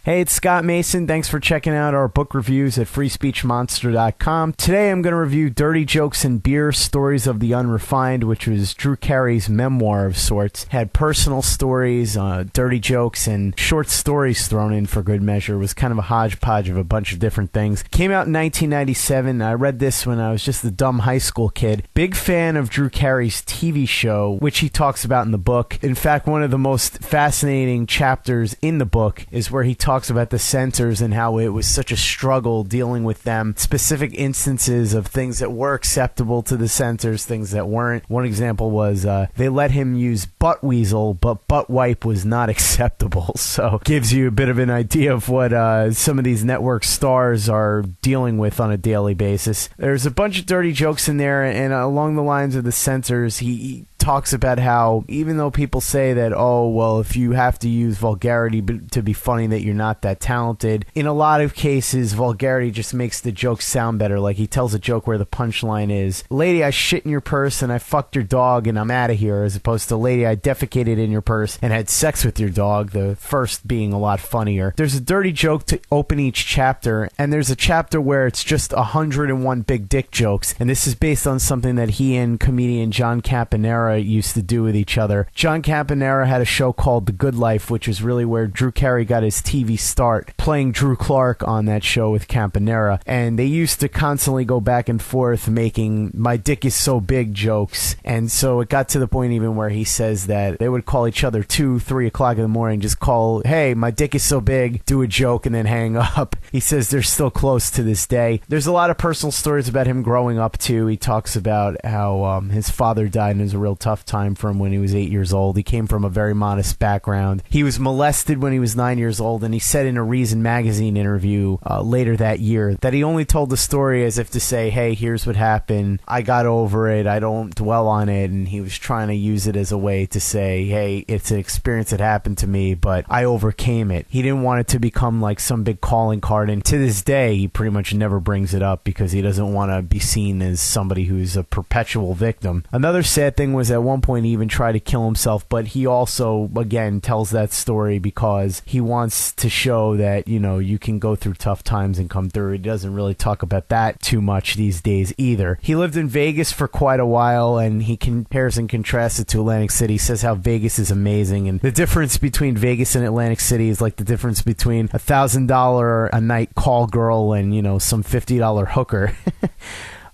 Hey, it's Scott Mason. Thanks for checking out our book reviews at freespeechmonster.com. Today I'm going to review Dirty Jokes and Beer, Stories of the Unrefined, which was Drew Carey's memoir of sorts. Had personal stories, dirty jokes, and short stories thrown in for good measure. It was kind of a hodgepodge of a bunch of different things. Came out in 1997. I read this when I was just a dumb high school kid. Big fan of Drew Carey's TV show, which he talks about in the book. In fact, one of the most fascinating chapters in the book is where he talks about the censors and how it was such a struggle dealing with them. Specific instances of things that were acceptable to the censors, things that weren't. One example was they let him use butt weasel, but butt wipe was not acceptable. So gives you a bit of an idea of what some of these network stars are dealing with on a daily basis. There's a bunch of dirty jokes in there, and along the lines of the censors, he talks about how even though people say that, oh, well, if you have to use vulgarity to be funny, that you're not that talented, in a lot of cases, vulgarity just makes the joke sound better. Like he tells a joke where the punchline is, lady, I shit in your purse and I fucked your dog and I'm out of here, as opposed to, lady, I defecated in your purse and had sex with your dog, the first being a lot funnier. There's a dirty joke to open each chapter, and there's a chapter where it's just 101 big dick jokes, and this is based on something that he and comedian John Campanera used to do with each other. John Campanera had a show called The Good Life, which is really where Drew Carey got his TV start, playing Drew Clark on that show with Campanera, and they used to constantly go back and forth making my dick is so big jokes, and so it got to the point even where he says that they would call each other 2-3 o'clock in the morning, just call, hey, my dick is so big, do a joke, and then hang up. He says they're still close to this day. There's a lot of personal stories about him growing up too. He talks about how his father died and it was a real tough time for him when he was 8 years old. He came from a very modest background. He was molested when he was 9 years old, and he said in a Reason magazine interview later that year that he only told the story as if to say, hey, here's what happened, I got over it, I don't dwell on it, and he was trying to use it as a way to say, hey, it's an experience that happened to me, but I overcame it. He didn't want it to become like some big calling card, and to this day he pretty much never brings it up because he doesn't want to be seen as somebody who's a perpetual victim. Another sad thing was at one point he even tried to kill himself, but he also, again, tells that story because he wants to show that, you know, you can go through tough times and come through. He doesn't really talk about that too much these days either. He lived in Vegas for quite a while, and he compares and contrasts it to Atlantic City. He says how Vegas is amazing, and the difference between Vegas and Atlantic City is like the difference between $1,000 a night call girl and, you know, some $50 hooker.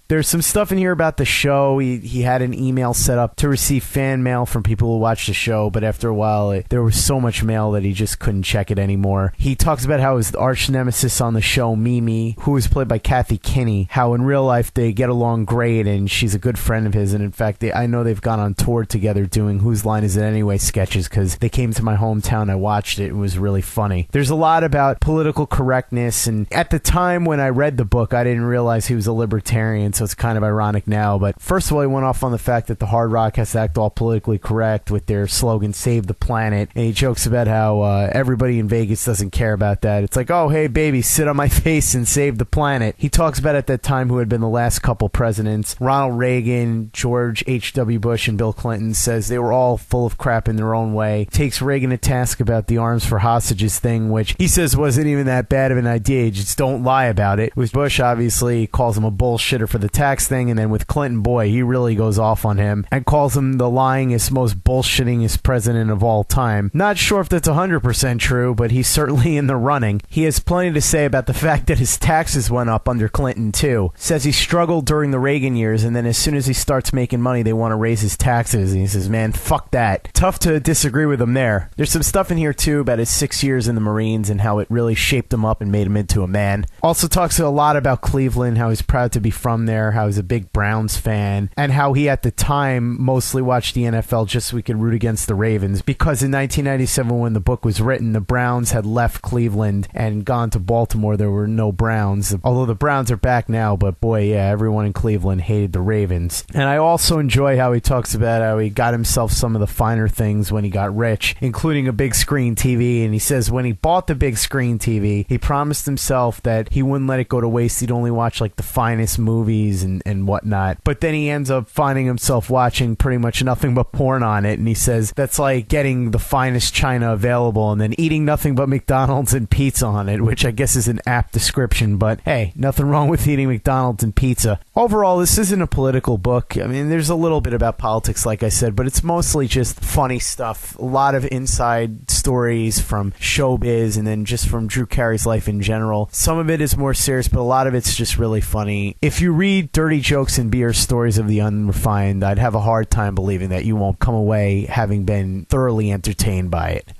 There's some stuff in here about the show. He had an email set up to receive fan mail from people who watched the show, but after a while, there was so much mail that he just couldn't check it anymore. He talks about how his arch nemesis on the show, Mimi, who was played by Kathy Kinney, how in real life they get along great, and she's a good friend of his, and in fact, I know they've gone on tour together doing Whose Line Is It Anyway sketches, because they came to my hometown, I watched it, it was really funny. There's a lot about political correctness, and at the time when I read the book, I didn't realize he was a libertarian, so it's kind of ironic now. But first of all, he went off on the fact that the Hard Rock has to act all politically correct with their slogan, Save the Planet. And he jokes about how everybody in Vegas doesn't care about that. It's like, oh, hey, baby, sit on my face and save the planet. He talks about at that time who had been the last couple presidents, Ronald Reagan, George H.W. Bush, and Bill Clinton. Says they were all full of crap in their own way. Takes Reagan to task about the arms for hostages thing, which he says wasn't even that bad of an idea. Just don't lie about it. With Bush, obviously, calls him a bullshitter for the tax thing, and then with Clinton, boy, he really goes off on him and calls him the lyingest, most bullshittingest president of all time. Not sure if that's 100% true, but he's certainly in the running. He has plenty to say about the fact that his taxes went up under Clinton, too. Says he struggled during the Reagan years, and then as soon as he starts making money, they want to raise his taxes, and he says, man, fuck that. Tough to disagree with him there. There's some stuff in here, too, about his 6 years in the Marines and how it really shaped him up and made him into a man. Also talks a lot about Cleveland, how he's proud to be from there, how he's a big Browns fan, and how he at the time mostly watched the NFL just so he could root against the Ravens, because in 1997 when the book was written, the Browns had left Cleveland and gone to Baltimore. There were no Browns, although the Browns are back now, but boy, yeah, everyone in Cleveland hated the Ravens. And I also enjoy how he talks about how he got himself some of the finer things when he got rich, including a big screen TV, and he says when he bought the big screen TV, he promised himself that he wouldn't let it go to waste. He'd only watch like the finest movies movies and whatnot. But then he ends up finding himself watching pretty much nothing but porn on it, and he says that's like getting the finest china available and then eating nothing but McDonald's and pizza on it, which I guess is an apt description, but hey, nothing wrong with eating McDonald's and pizza. Overall, this isn't a political book. I mean, there's a little bit about politics, like I said, but it's mostly just funny stuff. A lot of inside stories from showbiz and then just from Drew Carey's life in general. Some of it is more serious, but a lot of it's just really funny. If you read Dirty Jokes and Beer, Stories of the Unrefined, I'd have a hard time believing that you won't come away having been thoroughly entertained by it.